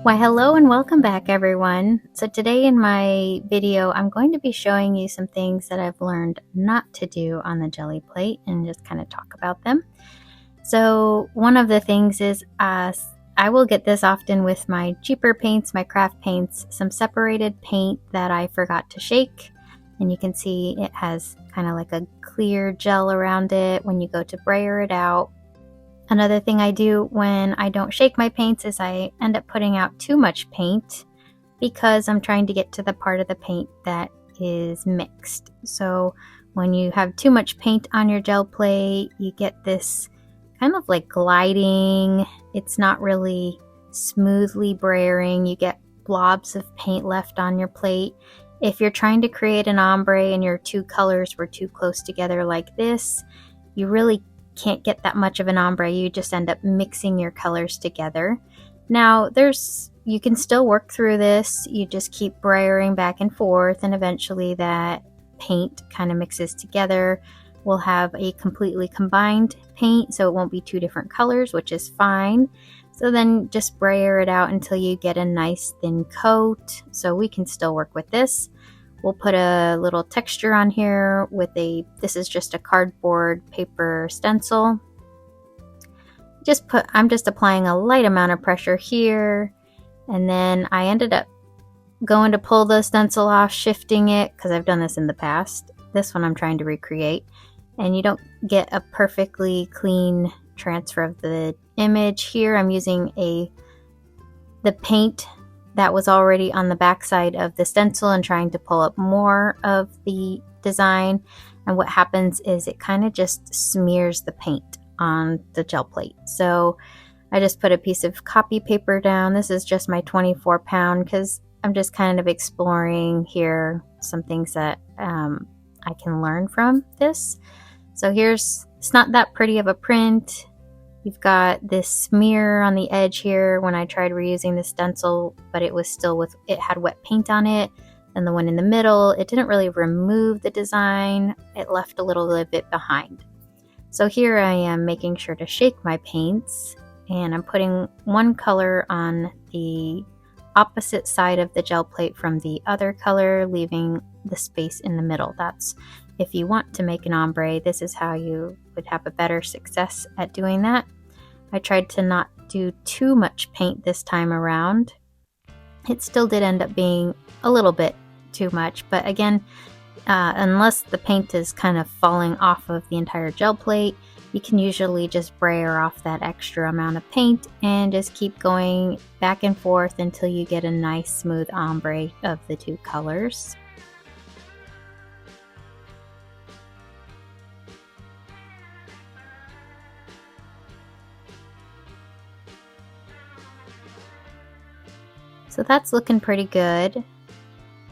Why, hello and welcome back, everyone. So today in my video, I'm going to be showing you some things that I've learned not to do on the Gelli plate and just kind of talk about them. So one of the things is I will get this often with my cheaper paints, my craft paints, some separated paint that I forgot to shake. And you can see it has kind of like a clear gel around it when you go to brayer it out. Another thing I do when I don't shake my paints is I end up putting out too much paint because I'm trying to get to the part of the paint that is mixed. So when you have too much paint on your gel plate, you get this kind of like gliding. It's not really smoothly brayering. You get blobs of paint left on your plate. If you're trying to create an ombre and your two colors were too close together like this, you really can't get that much of an ombre. You just end up mixing your colors together. Now you can still work through this. You just keep brayering back and forth, and eventually that paint kind of mixes together. We'll have a completely combined paint, so it won't be two different colors, which is fine. So then just brayer it out until you get a nice thin coat. So we can still work with this. We'll put a little texture on here with this is just a cardboard paper stencil. I'm just applying a light amount of pressure here, and then I ended up going to pull the stencil off, shifting it, because I've done this in the past. This one I'm trying to recreate, and you don't get a perfectly clean transfer of the image. Here I'm using the paint that was already on the back side of the stencil and trying to pull up more of the design, and what happens is it kind of just smears the paint on the gel plate. So I just put a piece of copy paper down. This is just my 24 pound because I'm just kind of exploring here some things that I can learn from this. So it's not that pretty of a print. You've got this smear on the edge here when I tried reusing the stencil, but it had wet paint on it. And the one in the middle, it didn't really remove the design. It left a little bit behind. So here I am making sure to shake my paints, and I'm putting one color on the opposite side of the gel plate from the other color, leaving the space in the middle. That's if you want to make an ombre, this is how you would have a better success at doing that. I tried to not do too much paint this time around. It still did end up being a little bit too much, but again, unless the paint is kind of falling off of the entire gel plate, you can usually just brayer off that extra amount of paint and just keep going back and forth until you get a nice smooth ombre of the two colors. So that's looking pretty good.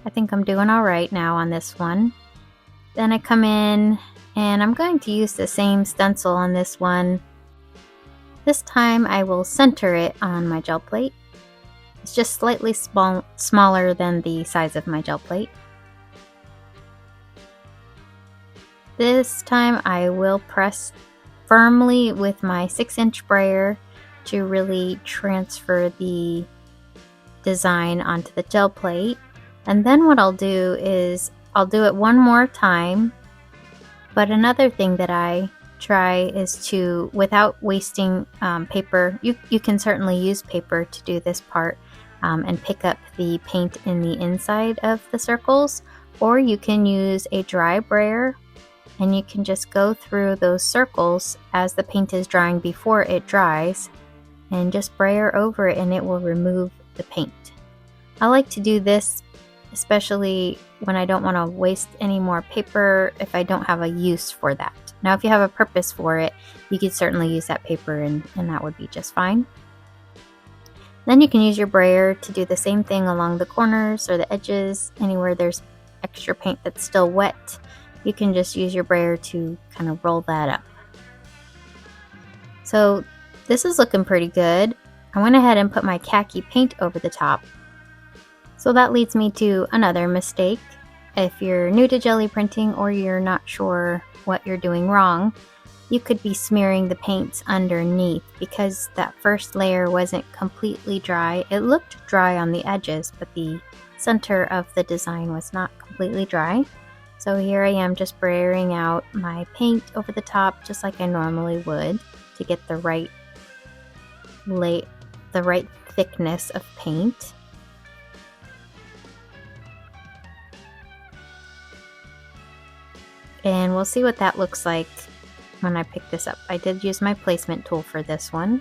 I think I'm doing all right now on this one. Then I come in and I'm going to use the same stencil on this one. This time I will center it on my gel plate. It's just slightly smaller than the size of my gel plate. This time I will press firmly with my 6-inch brayer to really transfer the design onto the gel plate. And then what I'll do is I'll do it one more time. But another thing that I try is to, without wasting paper, you can certainly use paper to do this part and pick up the paint in the inside of the circles, or you can use a dry brayer and you can just go through those circles as the paint is drying before it dries and just brayer over it, and it will remove the paint. I like to do this especially when I don't want to waste any more paper if I don't have a use for that. Now if you have a purpose for it, you could certainly use that paper and that would be just fine. Then you can use your brayer to do the same thing along the corners or the edges, anywhere there's extra paint that's still wet. You can just use your brayer to kind of roll that up. So this is looking pretty good. I went ahead and put my khaki paint over the top. So that leads me to another mistake. If you're new to Gelli printing or you're not sure what you're doing wrong, you could be smearing the paints underneath because that first layer wasn't completely dry. It looked dry on the edges, but the center of the design was not completely dry. So here I am just spraying out my paint over the top just like I normally would to get the right thickness of paint. And we'll see what that looks like when I pick this up. I did use my placement tool for this one.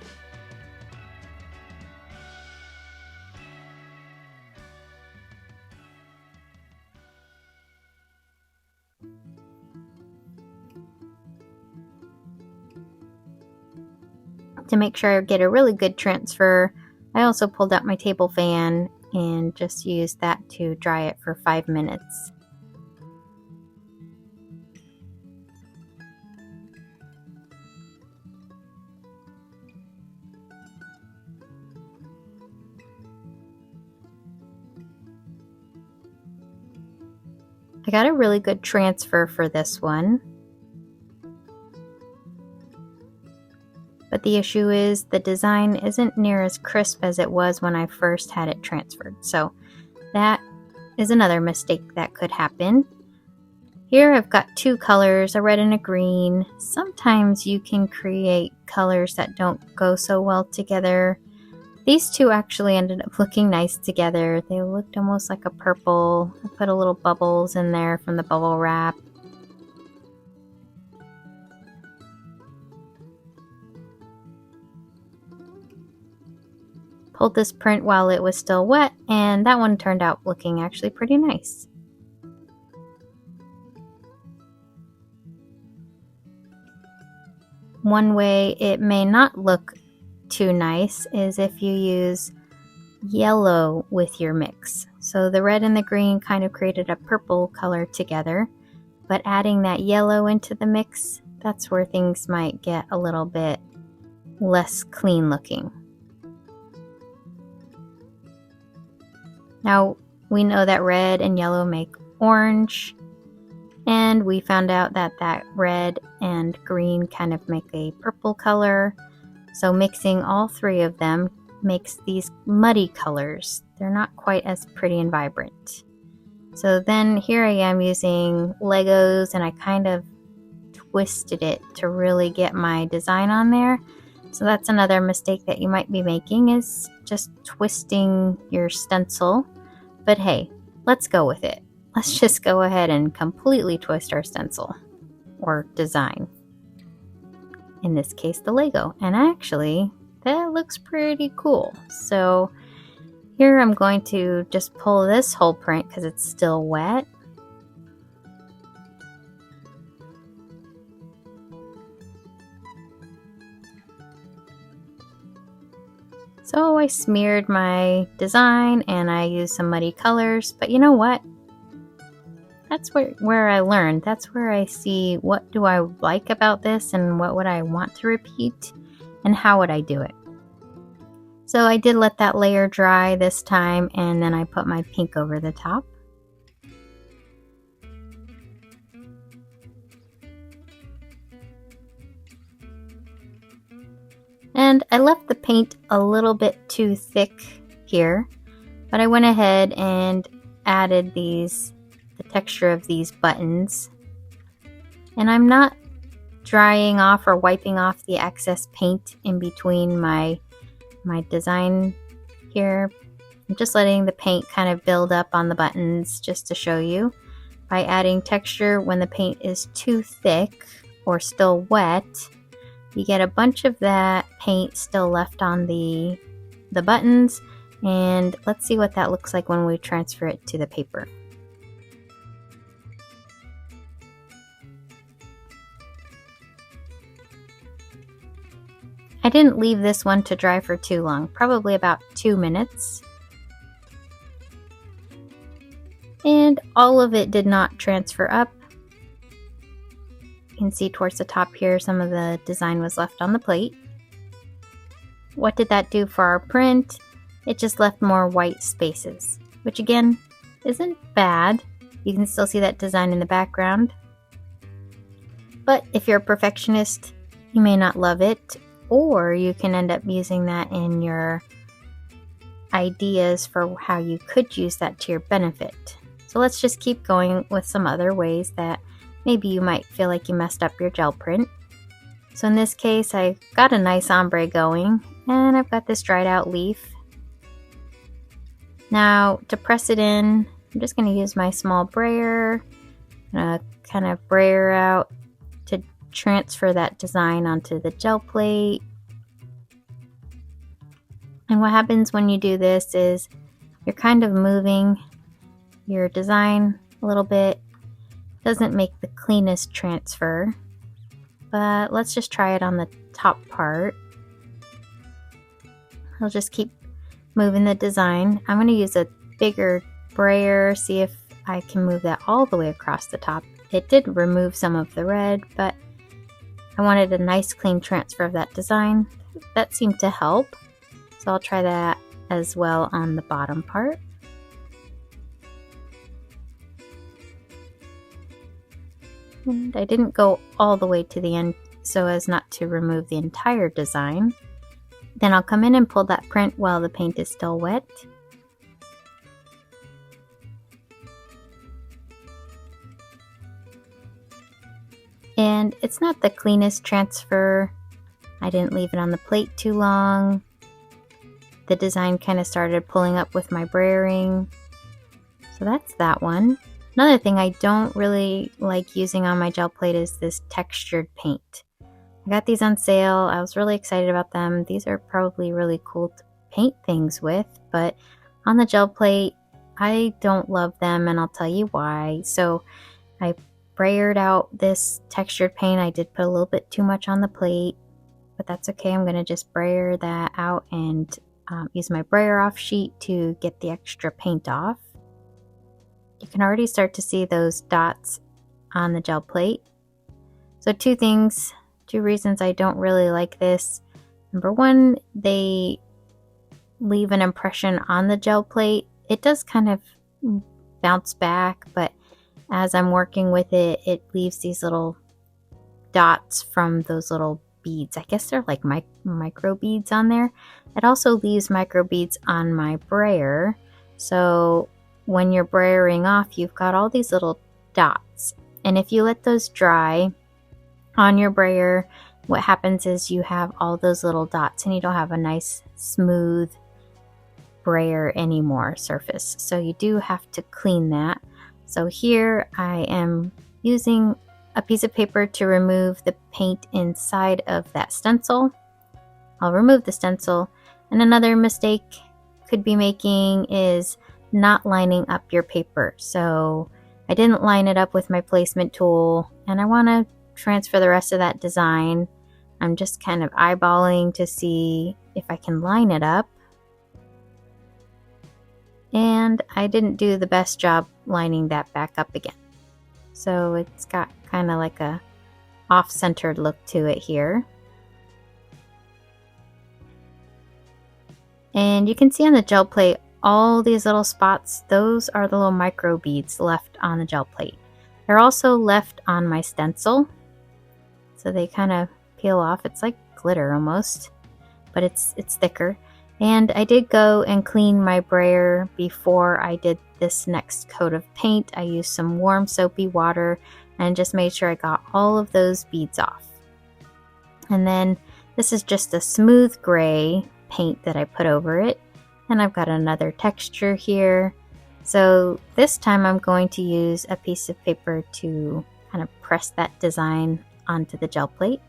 To make sure I get a really good transfer, I also pulled out my table fan and just used that to dry it for 5 minutes. I got a really good transfer for this one. But the issue is the design isn't near as crisp as it was when I first had it transferred. So that is another mistake that could happen. Here I've got two colors, a red and a green. Sometimes you can create colors that don't go so well together. These two actually ended up looking nice together. They looked almost like a purple. I put a little bubbles in there from the bubble wrap. Pulled this print while it was still wet, and that one turned out looking actually pretty nice. One way it may not look too nice is if you use yellow with your mix. So the red and the green kind of created a purple color together, but adding that yellow into the mix, that's where things might get a little bit less clean looking. Now we know that red and yellow make orange, and we found out that that red and green kind of make a purple color. So mixing all three of them makes these muddy colors. They're not quite as pretty and vibrant. So then here I am using Legos, and I kind of twisted it to really get my design on there. So that's another mistake that you might be making, is just twisting your stencil. But hey, let's go with it. Let's just go ahead and completely twist our stencil or design. In this case, the Lego. And actually, that looks pretty cool. So here I'm going to just pull this whole print because it's still wet. So I smeared my design and I used some muddy colors, but you know what? That's where I learned. That's where I see what do I like about this and what would I want to repeat and how would I do it. So I did let that layer dry this time, and then I put my pink over the top. And I left the paint a little bit too thick here, but I went ahead and added the texture of these buttons. And I'm not drying off or wiping off the excess paint in between my design here. I'm just letting the paint kind of build up on the buttons just to show you. By adding texture when the paint is too thick or still wet, you get a bunch of that paint still left on the buttons, and let's see what that looks like when we transfer it to the paper. I didn't leave this one to dry for too long, probably about 2 minutes. And all of it did not transfer up. You can see towards the top here, some of the design was left on the plate. What did that do for our print? It just left more white spaces, which again, isn't bad. You can still see that design in the background. But if you're a perfectionist, You may not love it, or you can end up using that in your ideas for how you could use that to your benefit. So let's just keep going with some other ways that maybe you might feel like you messed up your gel print. So in this case, I got a nice ombre going, and I've got this dried out leaf. Now to press it in, I'm just going to use my small brayer. I'm going to kind of brayer out to transfer that design onto the gel plate. And what happens when you do this is you're kind of moving your design a little bit. Doesn't make the cleanest transfer, but let's just try it on the top part. I'll just keep moving the design. I'm going to use a bigger brayer, see if I can move that all the way across the top. It did remove some of the red, but I wanted a nice clean transfer of that design. That seemed to help. So I'll try that as well on the bottom part. And I didn't go all the way to the end so as not to remove the entire design. Then I'll come in and pull that print while the paint is still wet. And it's not the cleanest transfer. I didn't leave it on the plate too long. The design kind of started pulling up with my brayering. So that's that one. Another thing I don't really like using on my gel plate is this textured paint. I got these on sale. I was really excited about them. These are probably really cool to paint things with, but on the gel plate, I don't love them, and I'll tell you why. So I brayered out this textured paint. I did put a little bit too much on the plate, but that's okay. I'm going to just brayer that out and use my brayer off sheet to get the extra paint off. You can already start to see those dots on the gel plate. So two reasons I don't really like this. Number one, they leave an impression on the gel plate. It does kind of bounce back, but as I'm working with it, it leaves these little dots from those little beads. I guess they're like micro beads on there. It also leaves micro beads on my brayer. So when you're brayering off, you've got all these little dots. And if you let those dry on your brayer, what happens is you have all those little dots and you don't have a nice smooth brayer anymore surface. So you do have to clean that. So here I am using a piece of paper to remove the paint inside of that stencil. I'll remove the stencil. And another mistake could be making is not lining up your paper. So I didn't line it up with my placement tool, and I want to transfer the rest of that design. I'm just kind of eyeballing to see if I can line it up. And I didn't do the best job lining that back up again. So it's got kind of like a off-centered look to it here. And you can see on the gel plate all these little spots. Those are the little micro beads left on the gel plate. They're also left on my stencil, so they kind of peel off. It's like glitter almost, but it's thicker. And I did go and clean my brayer before I did this next coat of paint. I used some warm soapy water and just made sure I got all of those beads off. And then this is just a smooth gray paint that I put over it. And I've got another texture here. So this time I'm going to use a piece of paper to kind of press that design onto the gel plate.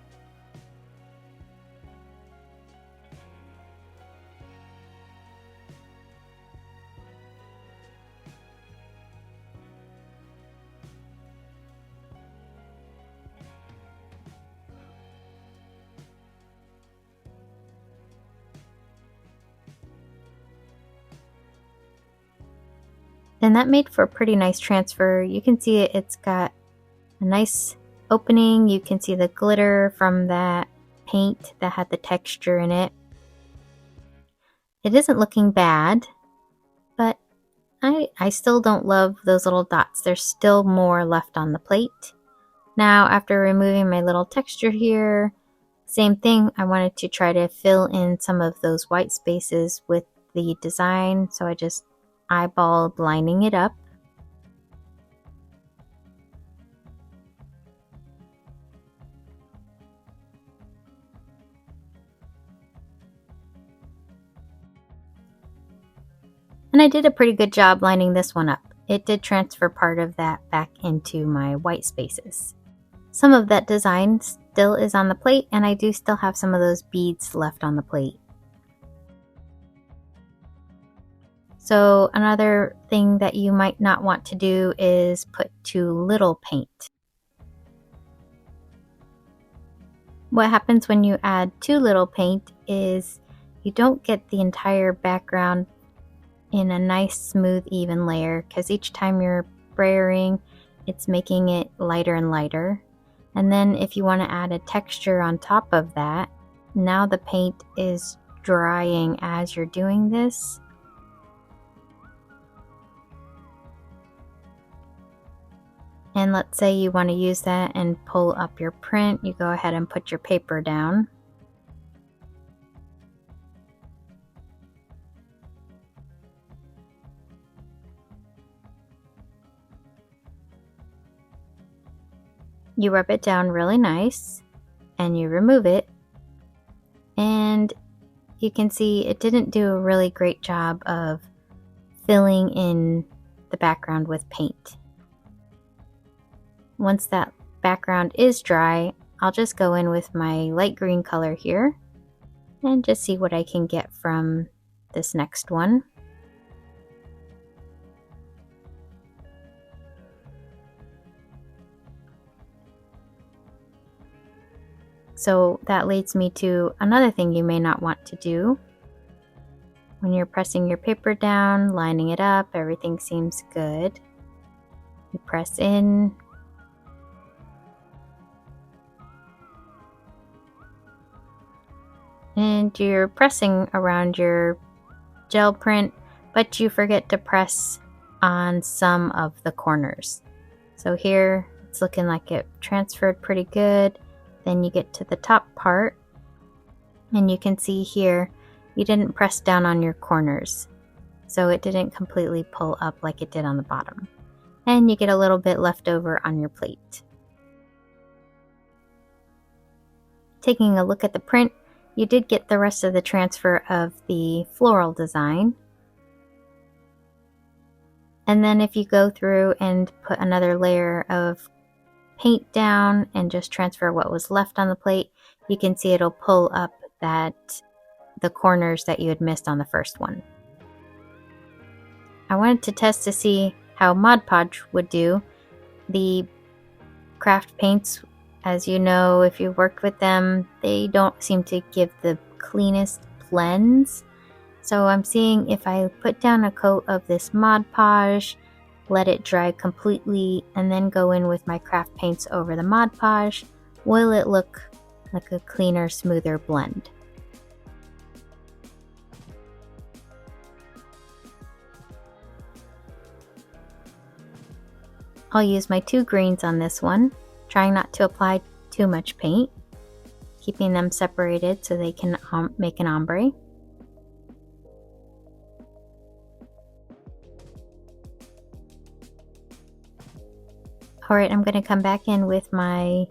And that made for a pretty nice transfer. You can see it's got a nice opening. You can see the glitter from that paint that had the texture in it. It isn't looking bad, but I still don't love those little dots. There's still more left on the plate. Now, after removing my little texture here, Same thing, I wanted to try to fill in some of those white spaces with the design, so I just eyeballed lining it up. And I did a pretty good job lining this one up. It did transfer part of that back into my white spaces. Some of that design still is on the plate, and I do still have some of those beads left on the plate. So another thing that you might not want to do is put too little paint. What happens when you add too little paint is you don't get the entire background in a nice, smooth, even layer, because each time you're spraying, it's making it lighter and lighter. And then if you want to add a texture on top of that, now the paint is drying as you're doing this. And let's say you want to use that and pull up your print, you go ahead and put your paper down. You rub it down really nice and you remove it, and you can see it didn't do a really great job of filling in the background with paint. Once that background is dry, I'll just go in with my light green color here and just see what I can get from this next one. So that leads me to another thing you may not want to do. When you're pressing your paper down, lining it up, everything seems good. You press in. And you're pressing around your gel print, but you forget to press on some of the corners. So here it's looking like it transferred pretty good. Then you get to the top part and you can see here you didn't press down on your corners, so it didn't completely pull up like it did on the bottom, and you get a little bit left over on your plate. Taking a look at the print, you did get the rest of the transfer of the floral design. And then if you go through and put another layer of paint down and just transfer what was left on the plate, you can see it'll pull up the corners that you had missed on the first one. I wanted to test to see how Mod Podge would do. The craft paints, as you know, if you worked with them, they don't seem to give the cleanest blends. So I'm seeing if I put down a coat of this Mod Podge, let it dry completely, and then go in with my craft paints over the Mod Podge, will it look like a cleaner, smoother blend? I'll use my two greens on this one, trying not to apply too much paint, keeping them separated so they can make an ombre. Alright, I'm going to come back in with my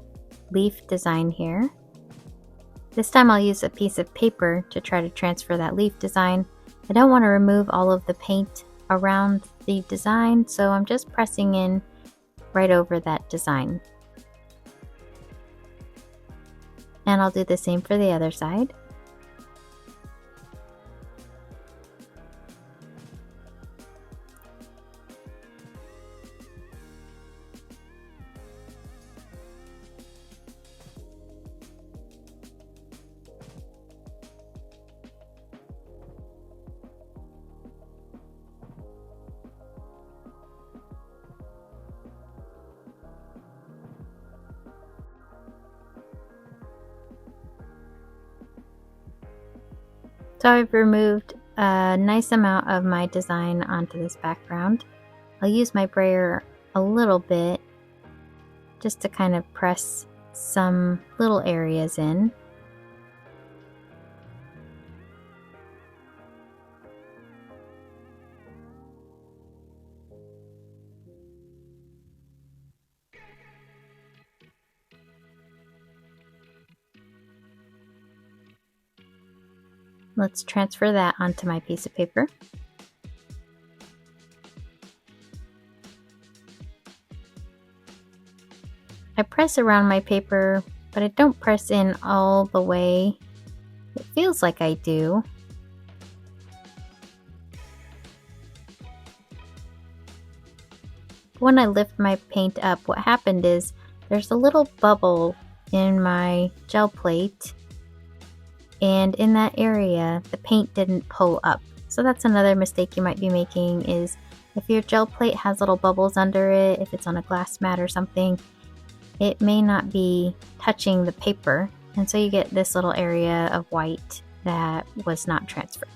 leaf design here. This time I'll use a piece of paper to try to transfer that leaf design. I don't want to remove all of the paint around the design, so I'm just pressing in right over that design. And I'll do the same for the other side. So I've removed a nice amount of my design onto this background. I'll use my brayer a little bit just to kind of press some little areas in. Let's transfer that onto my piece of paper. I press around my paper, but I don't press in all the way. It feels like I do. When I lift my paint up, what happened is there's a little bubble in my gel plate, and in that area the paint didn't pull up. So that's another mistake you might be making, is if your gel plate has little bubbles under it, if it's on a glass mat or something, it may not be touching the paper, and so you get this little area of white that was not transferred.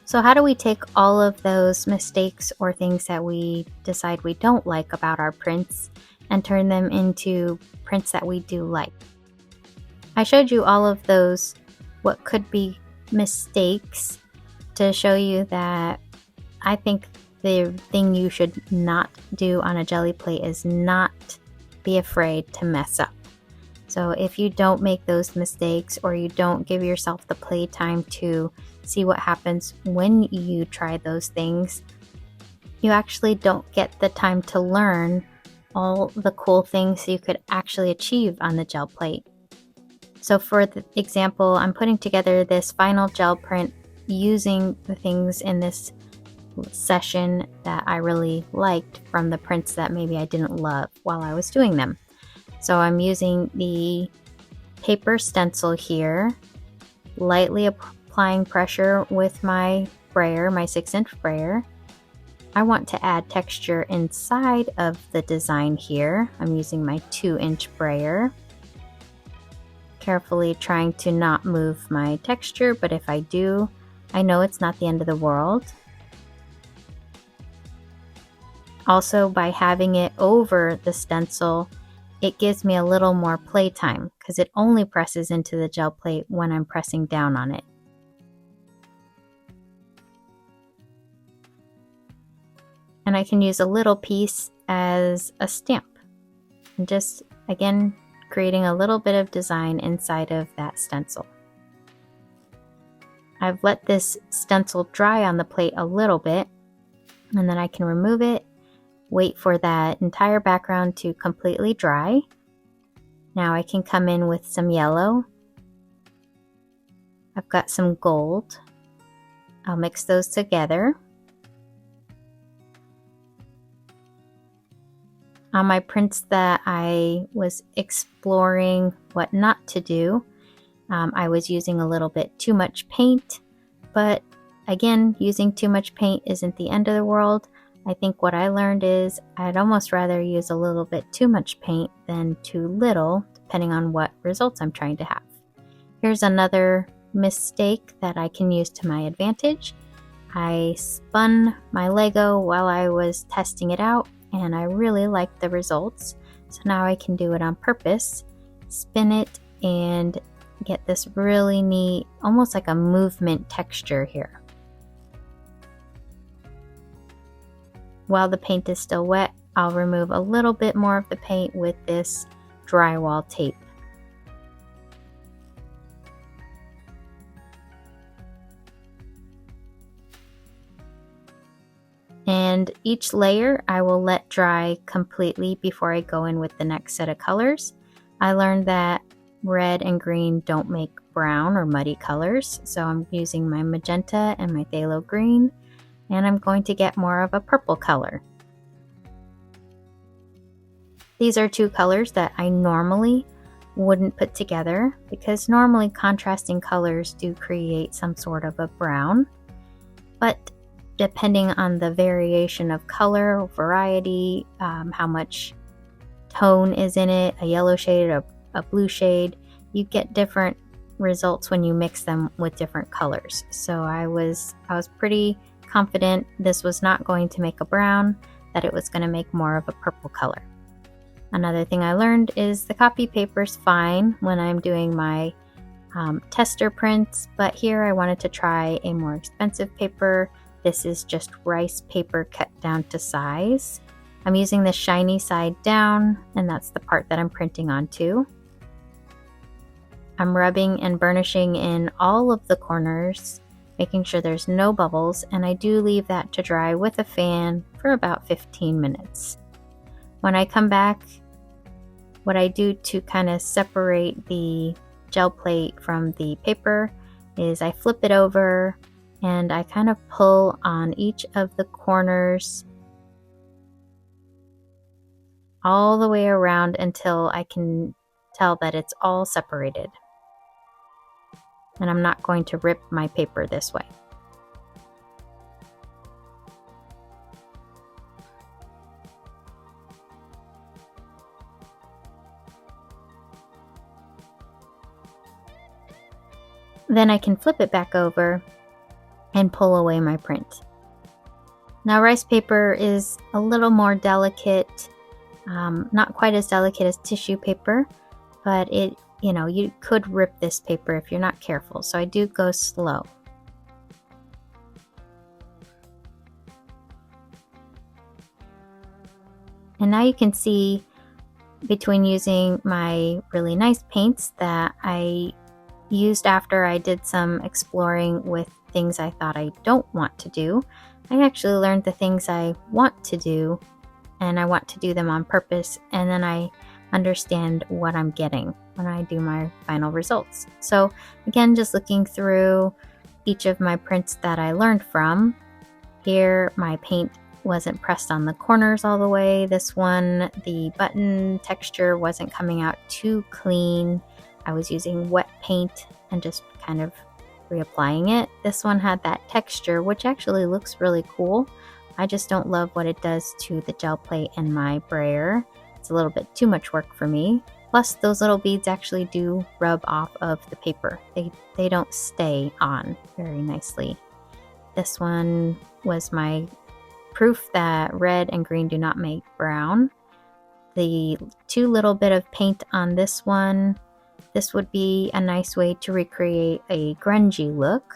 So how do we take all of those mistakes or things that we decide we don't like about our prints and turn them into prints that we do like? I showed you all of those what could be mistakes to show you that I think the thing you should not do on a jelly plate is not be afraid to mess up. So if you don't make those mistakes, or you don't give yourself the playtime to see what happens when you try those things, you actually don't get the time to learn all the cool things you could actually achieve on the gel plate. So for the example, I'm putting together this final gel print using the things in this session that I really liked from the prints that maybe I didn't love while I was doing them. So I'm using the paper stencil here, lightly applying pressure with my sprayer, my 6-inch sprayer. I want to add texture inside of the design here. I'm using my 2-inch sprayer, carefully trying to not move my texture, but if I do, I know it's not the end of the world. Also, by having it over the stencil, it gives me a little more playtime because it only presses into the gel plate when I'm pressing down on it. And I can use a little piece as a stamp. And just, again, creating a little bit of design inside of that stencil. I've let this stencil dry on the plate a little bit, and then I can remove it. Wait for that entire background to completely dry. Now I can come in with some yellow. I've got some gold. I'll mix those together. On my prints that I was exploring what not to do, I was using a little bit too much paint, but again, using too much paint isn't the end of the world. I think what I learned is I'd almost rather use a little bit too much paint than too little, depending on what results I'm trying to have. Here's another mistake that I can use to my advantage. I spun my Lego while I was testing it out, and I really liked the results. So now I can do it on purpose, spin it, and get this really neat, almost like a movement texture here. While the paint is still wet, I'll remove a little bit more of the paint with this drywall tape. And each layer I will let dry completely before I go in with the next set of colors. I learned that red and green don't make brown or muddy colors, so I'm using my magenta and my phthalo green. And I'm going to get more of a purple color. These are two colors that I normally wouldn't put together because normally contrasting colors do create some sort of a brown. But depending on the variation of color, variety, how much tone is in it, a yellow shade or a blue shade, you get different results when you mix them with different colors. So I was pretty confident this was not going to make a brown, that it was going to make more of a purple color. Another thing I learned is the copy paper's fine when I'm doing my tester prints, but here I wanted to try a more expensive paper. This is just rice paper cut down to size. I'm using the shiny side down, and that's the part that I'm printing onto. I'm rubbing and burnishing in all of the corners, making sure there's no bubbles, and I do leave that to dry with a fan for about 15 minutes. When I come back, what I do to kind of separate the gel plate from the paper is I flip it over and I kind of pull on each of the corners all the way around until I can tell that it's all separated. And I'm not going to rip my paper this way. Then I can flip it back over and pull away my print. Now rice paper is a little more delicate, not quite as delicate as tissue paper, but you could rip this paper if you're not careful, so I do go slow. And now you can see between using my really nice paints that I used after I did some exploring with things I thought I don't want to do, I actually learned the things I want to do, and I want to do them on purpose, and then I understand what I'm getting when I do my final results. So again, just looking through each of my prints that I learned from. Here, my paint wasn't pressed on the corners all the way. This one, the button texture wasn't coming out too clean. I was using wet paint and just kind of reapplying it. This one had that texture, which actually looks really cool. I just don't love what it does to the gel plate and my brayer. It's a little bit too much work for me. Plus, those little beads actually do rub off of the paper. They don't stay on very nicely. This one was my proof that red and green do not make brown. The too little bit of paint on this one. This would be a nice way to recreate a grungy look.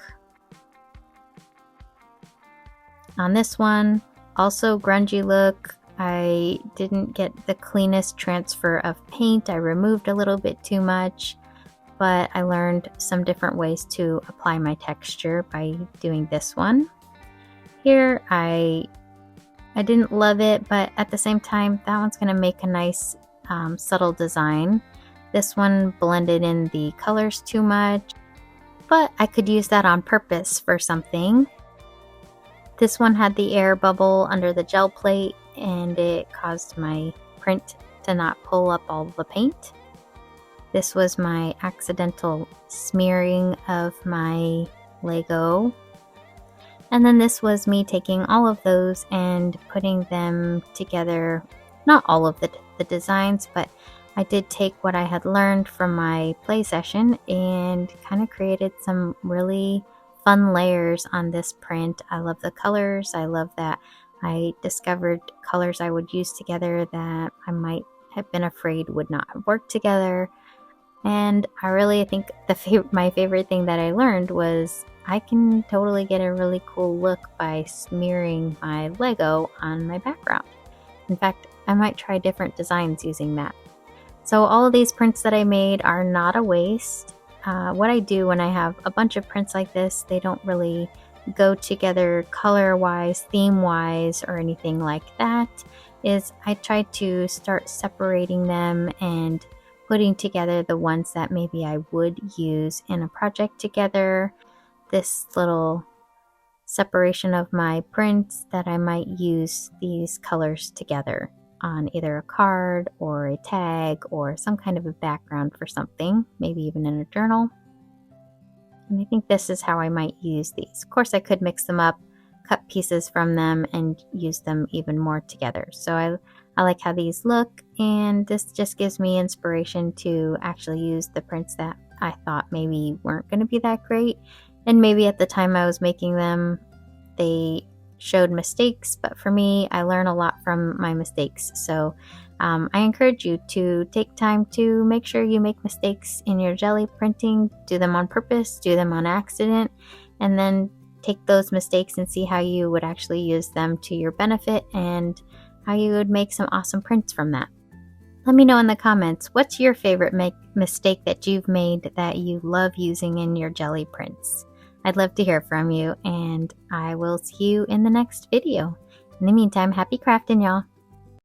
On this one, also grungy look. I didn't get the cleanest transfer of paint. I removed a little bit too much, but I learned some different ways to apply my texture by doing this one. Here, I didn't love it, but at the same time, that one's going to make a nice subtle design. This one blended in the colors too much, but I could use that on purpose for something. This one had the air bubble under the gel plate, and it caused my print to not pull up all the paint. This was my accidental smearing of my Lego. And then this was me taking all of those and putting them together. Not all of the designs, but I did take what I had learned from my play session and kind of created some really fun layers on this print. I love the colors. I love that I discovered colors I would use together that I might have been afraid would not work together. And I really think my favorite thing that I learned was I can totally get a really cool look by smearing my Lego on my background. In fact, I might try different designs using that. So all of these prints that I made are not a waste. What I do when I have a bunch of prints like this, they don't really go together color-wise, theme-wise, or anything like that, is I try to start separating them and putting together the ones that maybe I would use in a project together. This little separation of my prints that I might use these colors together on either a card or a tag or some kind of a background for something, maybe even in a journal. And I think this is how I might use these. Of course, I could mix them up, cut pieces from them, and use them even more together. So I like how these look, and this just gives me inspiration to actually use the prints that I thought maybe weren't going to be that great. And maybe at the time I was making them, they showed mistakes, but for me, I learn a lot from my mistakes. So I encourage you to take time to make sure you make mistakes in your Gelli printing, do them on purpose, do them on accident, and then take those mistakes and see how you would actually use them to your benefit and how you would make some awesome prints from that. Let me know in the comments, what's your favorite mistake that you've made that you love using in your Gelli prints? I'd love to hear from you, and I will see you in the next video. In the meantime, happy crafting, y'all.